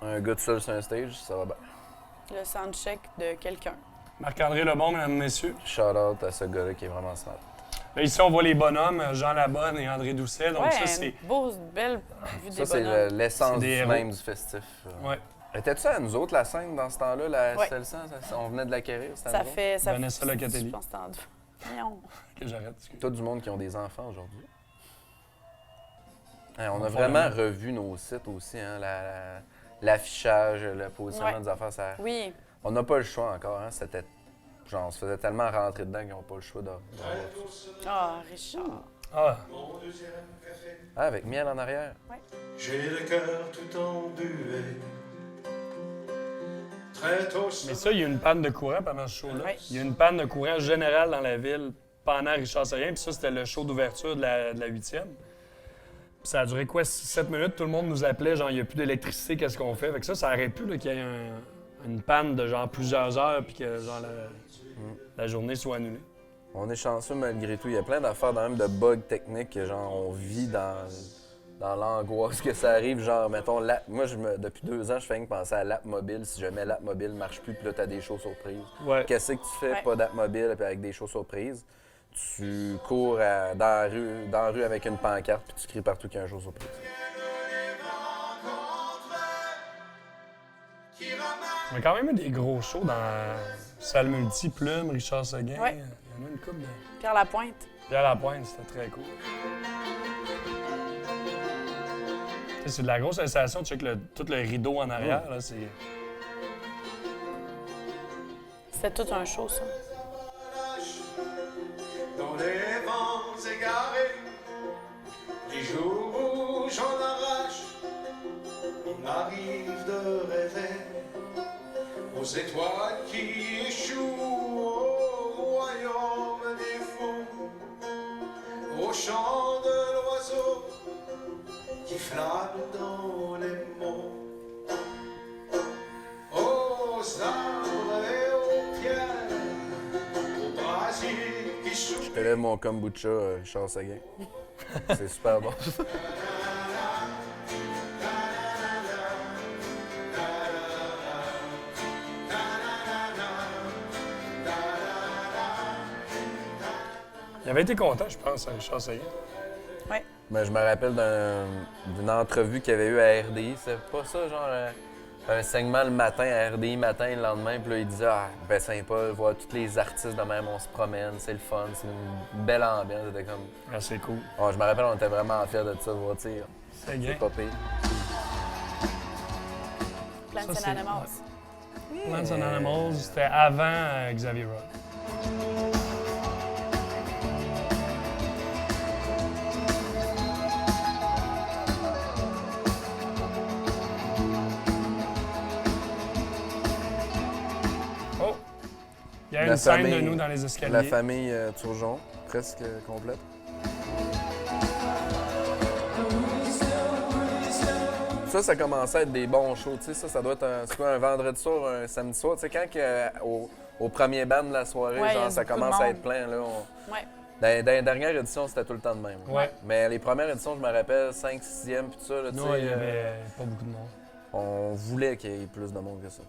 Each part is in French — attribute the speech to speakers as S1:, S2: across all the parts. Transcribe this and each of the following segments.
S1: Un gars tout seul sur un stage, ça va bien.
S2: Le soundcheck de quelqu'un.
S3: Marc-André Lebon, mesdames et messieurs.
S1: Shout-out à ce gars-là qui est vraiment smart.
S3: Là, ici, on voit les bonhommes, Jean Labonne et André Doucet. Donc,
S2: Ouais,
S3: ça, c'est.
S2: belle vue
S1: Ça,
S2: des
S1: c'est
S2: bonhommes.
S1: l'essence
S3: C'est des héros.
S1: même du festif.
S3: Ouais.
S1: Était-tu à nous autres, la scène, dans ce temps-là, la
S2: Ouais.
S1: SL100? On venait de l'acquérir, c'était à
S2: Ça
S1: nous autres?
S2: fait. Ça
S3: Vanessa Locatelli.
S2: Je pense que c'était en Voyons.
S3: Que j'arrête. excuse.
S1: Tout du monde qui ont des enfants aujourd'hui. Hein, on
S3: On
S1: a
S3: va
S1: vraiment
S3: faire
S1: revu nos sites aussi, hein, l'affichage, le positionnement
S2: Ouais.
S1: des affaires. Ça...
S2: Oui.
S1: On n'a pas le choix encore. Hein, c'était... Genre, on se faisait tellement rentrer dedans qu'ils n'ont pas le choix de...
S2: Ah, Richard.
S3: Ah,
S1: Ah, avec miel en arrière.
S4: J'ai le cœur tout embué. Très tôt.
S3: mais ça, il y a une panne de courant pendant ce show-là.
S2: Ouais.
S3: Il y a une panne de courant générale dans la ville pendant Richard Seguin. Puis ça, c'était le show d'ouverture de la 8e. Puis ça a duré quoi, 7 minutes? Tout le monde nous appelait, genre, il n'y a plus d'électricité, qu'est-ce qu'on fait? Fait que ça aurait pu là, qu'il y ait une panne de genre plusieurs heures puis que genre la journée soit annulée.
S1: On est chanceux malgré tout. Il y a plein d'affaires, dans même de bugs techniques que genre on vit dans l'angoisse que ça arrive. Genre, mettons, moi, depuis 2 ans, je fais rien que penser à l'app mobile. Si jamais l'app mobile ne marche plus, puis là, tu as des shows surprises.
S3: Ouais.
S1: Qu'est-ce que tu fais,
S2: Ouais.
S1: pas d'app mobile, puis avec des shows surprises? Tu cours dans la rue avec une pancarte, puis tu cries partout qu'il y a un show surprise.
S3: On a quand même eu des gros shows dans Salle Multi, Plume, Richard Seguin.
S2: Ouais.
S3: Il y en a une couple de.
S2: Pierre Lapointe.
S3: Pierre Lapointe, c'était très cool. Tu sais, c'est de la grosse installation. Tu sais que tout le rideau en arrière, là, c'est.
S2: C'était tout un show, ça.
S4: Dans les vents égarés, les jours où j'en arrache, il m'arrive de rêver aux étoiles qui échouent, au royaume des fous, au chant de l'oiseau qui flâne dans les monts, aux arbres et aux pierres, aux brasiers qui soufflent.
S1: Je te lève mon kombucha, Richard Seguin. C'est super bon.
S3: Il avait été content, je pense, à Richard Seguin.
S2: Ouais.
S1: Mais je me rappelle d'une entrevue qu'il y avait eu à RDI. C'est pas ça, genre un segment le matin à RDI, matin, le lendemain. Puis là, il disait Ah, ben Saint-Paul, voir tous les artistes de même, on se promène, c'est le fun, c'est une belle ambiance. C'était comme.
S3: Ah, c'est cool.
S1: Oh, je me rappelle, on était vraiment fiers de ça, de voir, tu sais.
S3: Seguin.
S1: C'est pas pire.
S2: Plants
S3: Ça,
S2: and
S3: c'est-
S2: Animals.
S3: Plants and Animals, c'était avant Xavier Rock. Oh! Il y a
S1: La
S3: une scène de
S1: famille-
S3: nous dans les escaliers.
S1: La famille Turgeon, presque complète. Ça commençait à être des bons shows. Tu sais, ça doit être un vendredi soir, un samedi soir. Tu sais, quand au premier band de la soirée,
S2: Ouais, il y a
S1: genre, ça
S2: beaucoup de
S1: commence à
S2: monde.
S1: être plein. Là,
S2: Ouais.
S1: dans les dernières éditions, c'était tout le temps de même.
S3: Ouais.
S1: Mais les premières éditions, je me rappelle, 5, 6e, puis tout ça, là, tu
S3: Non,
S1: sais,
S3: il y avait pas beaucoup de monde.
S1: on voulait qu'il y ait plus de monde que ça.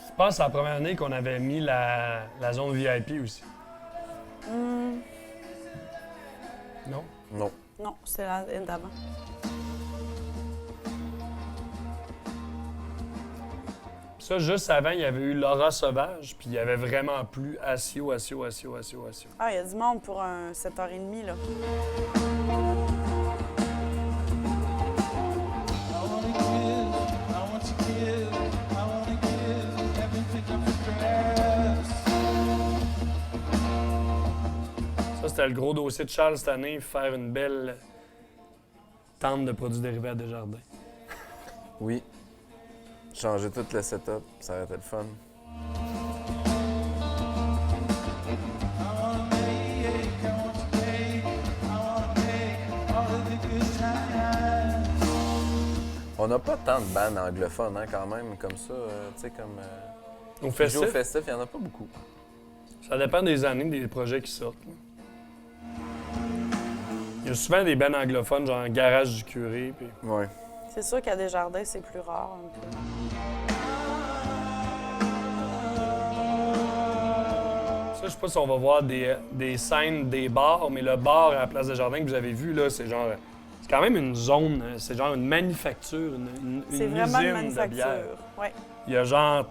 S3: Je pense que c'est la première année qu'on avait mis la zone VIP aussi. Non?
S1: Non.
S2: Non, c'est la d'avant.
S3: Ça, juste avant, il y avait eu Laura Sauvage, puis il y avait vraiment plu Asio.
S2: Ah, il y a du monde pour un 7h30, là.
S3: Ça, c'était le gros dossier de Charles cette année, faire une belle tente de produits dérivés à Desjardins.
S1: Oui. Changer tout le setup, ça aurait été le fun. On n'a pas tant de bandes anglophones, hein, quand même, comme ça, tu sais, comme...
S3: Au
S1: qui jouent au
S3: festif,
S1: festif, il n'y en a pas beaucoup.
S3: ça dépend des années, des projets qui sortent. Là. Il y a souvent des bands anglophones, genre Garage du curé. Puis...
S1: Ouais.
S2: C'est sûr qu'à Desjardins, c'est plus rare un peu.
S3: Ça, je sais pas si on va voir des scènes des bars, mais le bar à la place des Jardins que vous avez vu, là, c'est genre... C'est quand même une zone, c'est genre une manufacture, une
S2: C'est
S3: usine
S2: vraiment une
S3: de
S2: manufacture.
S3: bière.
S2: Ouais.
S3: Il y a genre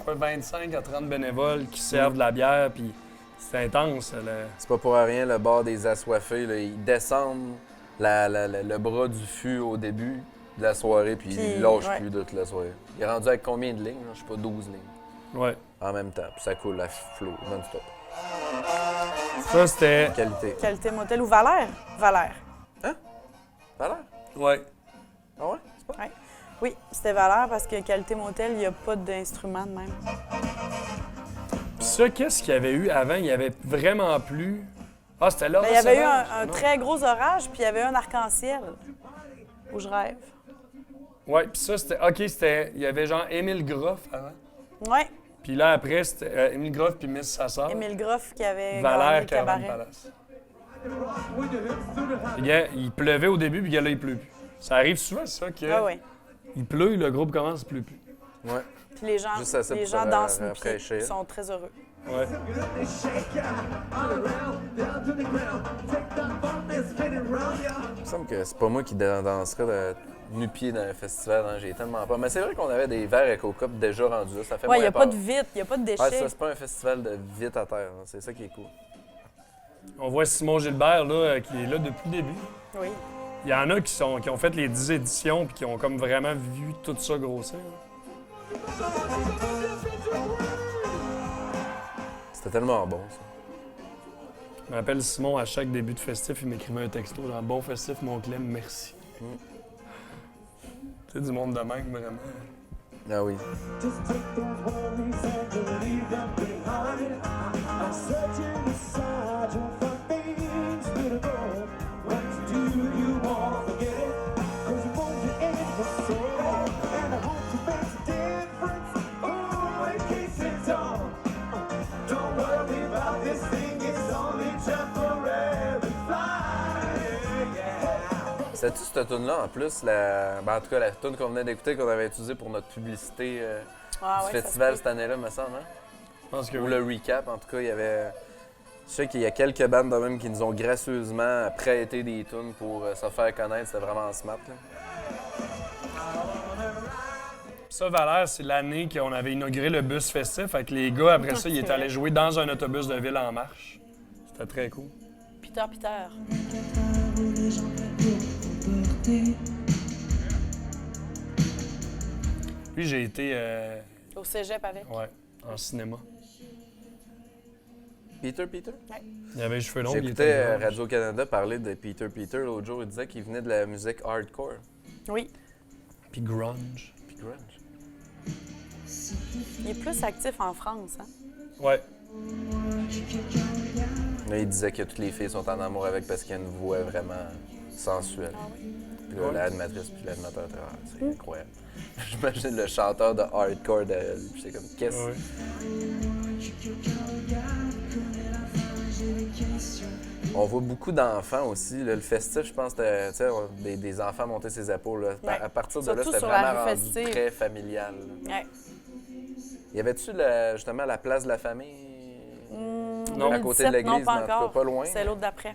S3: 25 à 30 bénévoles qui servent de la bière, puis c'est intense.
S1: C'est pas pour rien, le bar des assoiffés, là, ils descendent le bras du fût au début de la soirée, puis ils lâchent
S2: ouais.
S1: plus de toute la soirée. Il est rendu avec combien de lignes? Là? Je sais pas, 12 lignes.
S3: Ouais.
S1: En même temps, puis ça coule à flot, non-stop.
S3: Ça, c'était...
S1: Qualité.
S2: Qualité motel ou Valère? Valère.
S1: Valère?
S3: Ouais.
S1: Ah ouais? C'est pas?
S2: Ouais. Oui, c'était Valère parce que qualité motel, il n'y a pas d'instrument de même.
S3: Puis ça, qu'est-ce qu'il y avait eu avant? Il y avait vraiment plus... Ah, c'était là.
S2: Ben, il y avait eu un très gros orage, puis il y avait eu un arc-en-ciel. Où je rêve.
S3: Ouais, puis ça, c'était... OK, c'était... Il y avait genre Émile Groff avant.
S2: Ouais,
S3: Puis là, après, c'était Émile Groff puis Miss Sassard.
S2: Émile Groff qui avait gagné
S3: Valère
S2: le
S3: Caravane
S2: cabaret.
S3: Palace. Les gars, il pleuvait au début, puis là, il pleut plus. Ça arrive souvent, ça, que
S2: Ah oui.
S3: il pleut, le groupe commence, il pleut plus.
S1: Ouais.
S2: Puis les gens,
S1: Juste assez
S2: les
S1: pour
S2: gens
S1: se
S2: dansent nu
S1: rafraîchir.
S2: pieds, sont très heureux.
S3: Ouais.
S1: Il me semble que c'est pas moi qui danserais de nu-pied dans un festival, hein, j'ai tellement pas. Mais c'est vrai qu'on avait des verres Eco-Cup déjà rendus là, ça fait
S2: Ouais, il
S1: moins
S2: n'y a pas
S1: peur.
S2: de vitre, il n'y a pas de déchets.
S1: Ouais, ça, c'est pas un festival de vite à terre, hein, c'est ça qui est cool.
S3: On voit Simon Gilbert, là, qui est là depuis le début.
S2: Oui.
S3: Il y en a qui ont fait les 10 éditions, puis qui ont comme vraiment vu tout ça grossir. là.
S1: C'était tellement bon, ça.
S3: Je me rappelle Simon, à chaque début de festif, il m'écrivait un texto, genre « Bon festif, mon Clem, merci Tu sais, du monde de même, vraiment.
S1: Ah oui. C'était-tu cette tune-là en plus, en tout cas la tune qu'on venait d'écouter, qu'on avait utilisée pour notre publicité
S2: Ah,
S1: du
S2: ouais,
S1: festival
S2: ça
S1: cette année-là, me semble, hein?
S3: Je pense que
S1: Ou
S3: oui.
S1: le recap, en tout cas, il y avait... Je sais qu'il y a quelques bandes de même qui nous ont gracieusement prêté des tunes pour se faire connaître, c'était vraiment smart, là.
S3: Ça, Valère, c'est l'année qu'on avait inauguré le bus festif. Avec les gars, après ça, ils étaient allés jouer dans un autobus de ville en marche. C'était très cool.
S2: Peter.
S3: Puis j'ai été
S2: Au cégep avec.
S3: ouais, en cinéma.
S1: Peter?
S3: Il avait les cheveux longs. il
S1: J'écoutais
S3: était grunge.
S1: Radio-Canada parler de Peter l'autre jour, il disait qu'il venait de la musique hardcore.
S2: Oui.
S3: Puis grunge.
S1: Puis grunge.
S2: Il est plus actif en France, hein?
S3: Ouais.
S1: Là, il disait que toutes les filles sont en amour avec parce qu'il y a une voix vraiment sensuelle. Puis là,
S3: Ouais.
S1: l'animatrice puis l'animateur, c'est incroyable. J'imagine le chanteur de hardcore de elle. Puis c'est comme, qu'est-ce
S3: Ouais.
S1: On voit beaucoup d'enfants aussi. Là, le festif, je pense, c'était, tu sais, des enfants monter ses épaules. Là.
S2: Ouais.
S1: À partir de là,
S2: Surtout
S1: c'était
S2: sur la
S1: vraiment
S2: rue
S1: rendu
S2: festive.
S1: très familial. Là.
S2: Ouais.
S1: Y avait-tu justement la place de la famille?
S3: Non.
S1: À côté de
S2: 2017,
S1: l'église,
S2: non,
S1: mais
S2: pas
S1: en tout cas,
S2: encore.
S1: pas loin.
S2: C'est l'autre d'après.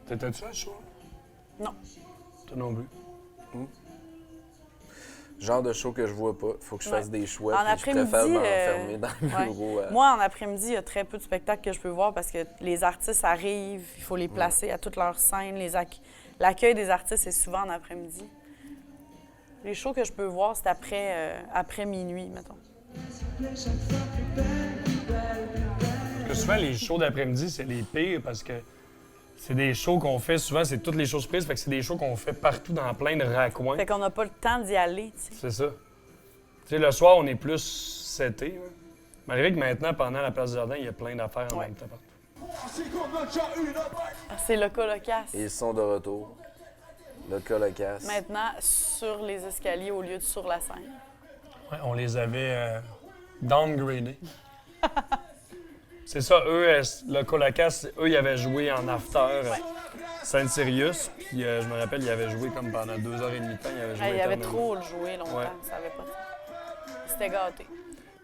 S3: T'étais-tu à chaud?
S2: Non.
S3: Toi non plus.
S1: Genre de show que je vois pas. Faut que je fasse des choix.
S2: En
S1: puis
S2: après-midi,
S1: je préfère m'enfermer dans le
S2: ouais.
S1: bureau.
S2: Moi, en après-midi, il y a très peu de spectacles que je peux voir parce que les artistes arrivent, il faut les placer à toutes leurs scènes. L'accueil des artistes est souvent en après-midi. Les shows que je peux voir, c'est après minuit, mettons.
S3: Parce que souvent, les shows d'après-midi, c'est les pires parce que c'est des shows qu'on fait, souvent, c'est toutes les choses prises, fait que c'est des shows qu'on fait partout dans plein de raccoins.
S2: Fait qu'on n'a pas le temps d'y aller, tu sais.
S3: C'est ça. Tu sais, le soir, on est plus seté. Hein. Malgré que maintenant, pendant la place du jardin, il y a plein d'affaires en même temps partout.
S2: Ah, c'est le colocasse.
S1: Et ils sont de retour. Le colocasse.
S2: Maintenant, sur les escaliers au lieu de sur la scène.
S3: Ouais, on les avait downgradés. C'est ça, eux, le Colocasse, eux, ils avaient joué en after Saint-Sirius. Puis je me rappelle, ils avaient joué comme pendant 2h30 de temps. Ils avaient joué
S2: Il y avait
S3: éternellement.
S2: trop joué longtemps,
S3: Ouais.
S2: ça avait pas. C'était gâté.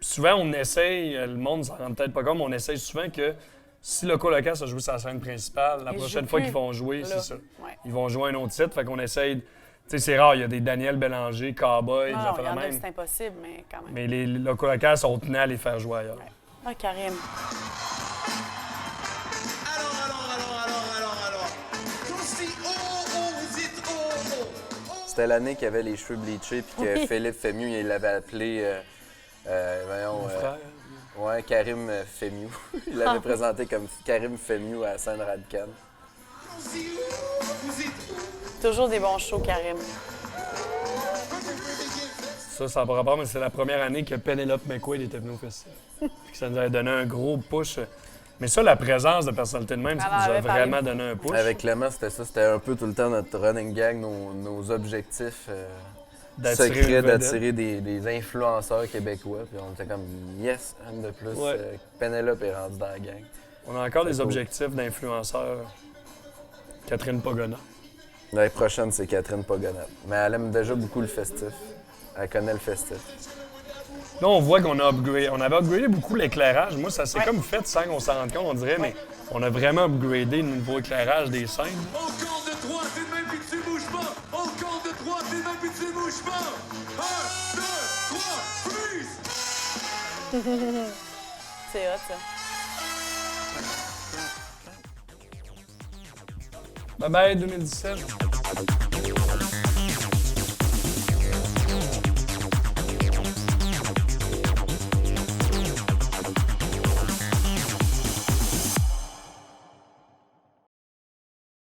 S3: Puis souvent, on essaye, le monde s'en rend peut-être pas compte, mais on essaye souvent que si le Colocasse a joué sa scène principale, la
S2: Ils
S3: prochaine
S2: jouent
S3: fois
S2: plus
S3: qu'ils vont jouer,
S2: là.
S3: c'est ça.
S2: Ouais.
S3: Ils vont jouer un autre titre, fait qu'on essaye. Tu sais, c'est rare, il y a des Daniel Bélanger, Cowboy, des
S2: Non,
S3: affaires
S2: il y en
S3: de
S2: a que
S3: même.
S2: c'est impossible, mais quand même.
S3: Mais le Colocasse, on tenait à les faire jouer ailleurs.
S2: Ah, Karim.
S4: Tous dit oh, vous dites oh.
S1: C'était l'année qu'il avait les cheveux bleachés puis que
S2: Oui.
S1: Philippe Fémieux, il l'avait appelé... voyons,
S3: Mon frère.
S1: ouais, Karim Fémieux. Il l'avait présenté comme Karim Fémieux à Sainte-Radcan.
S4: Tous dit oh, vous dites
S2: Toujours des bons shows, Karim.
S3: Ça n'a pas rapport, mais c'est la première année que Penelope McQuaid était venue au festival. Puis que ça nous avait donné un gros push. Mais ça, la présence de personnalité de même, ça
S2: Elle en
S3: nous a
S2: avait parlé.
S3: vraiment donné un push.
S1: Avec Clément, c'était ça. C'était un peu tout le temps notre running gag, nos objectifs
S3: D'attirer une
S1: secrets
S3: vedette.
S1: d'attirer des influenceurs québécois. Puis on était comme, yes, un de plus.
S3: Ouais.
S1: Penelope est rendue dans la gang.
S3: On a encore des
S1: cool.
S3: objectifs d'influenceurs. Catherine Pogona.
S1: L'année prochaine, c'est Catherine Pogonat. Mais elle aime déjà beaucoup le festif. Elle connaît le festif.
S3: Là, on voit qu'on a upgradé. On avait upgradé beaucoup l'éclairage. Moi, ça s'est comme fait sans qu'on s'en rende compte, on dirait, mais on a vraiment upgradé le niveau éclairage des scènes.
S4: on compte de 3, t'es de même puis tu bouges pas. On compte de 3, t'es de même puis tu bouges pas. 1, 2, 3, freeze.
S2: C'est hot, ça.
S3: Bye bye 2017.